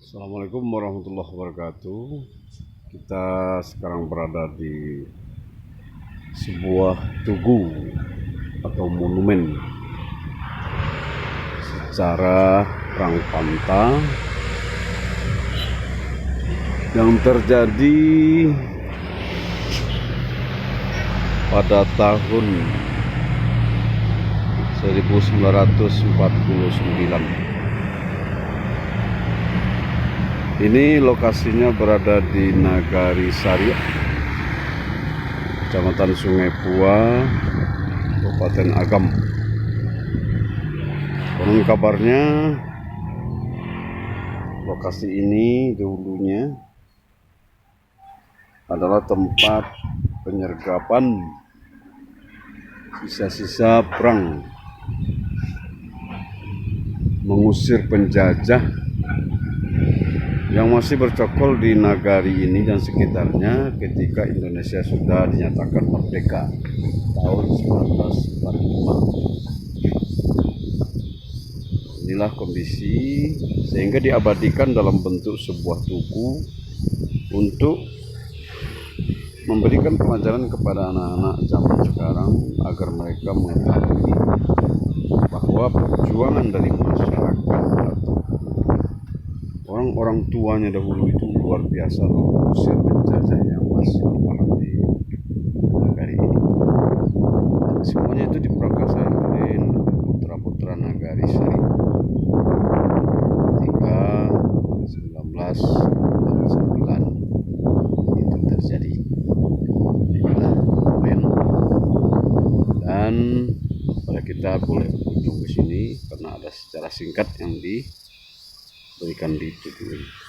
Assalamualaikum warahmatullahi wabarakatuh. Kita sekarang berada di sebuah tugu atau monumen sejarah Perang Panta yang terjadi pada tahun 1949. Ini lokasinya berada di Nagari Sari, Kecamatan Sungai Pua, Kabupaten Agam. Konon kabarnya lokasi ini dulunya adalah tempat penyergapan sisa-sisa perang mengusir penjajah yang masih bercokol di nagari ini dan sekitarnya ketika Indonesia sudah dinyatakan merdeka tahun 1945. Inilah kondisi sehingga diabadikan dalam bentuk sebuah tugu untuk memberikan pelajaran kepada anak-anak zaman sekarang agar mereka mengetahui bahwa perjuangan dari masyarakat atau orang-orang tuanya dahulu itu luar biasa mengusir penjajah yang masih berperang di negari ini. Semuanya itu diprakarsai oleh putra-putra Nagari Sari ketika 1949 itu terjadi. Inilah momen, dan pada kita boleh berkunjung ke sini karena ada sejarah singkat yang diberikan di tugu ini.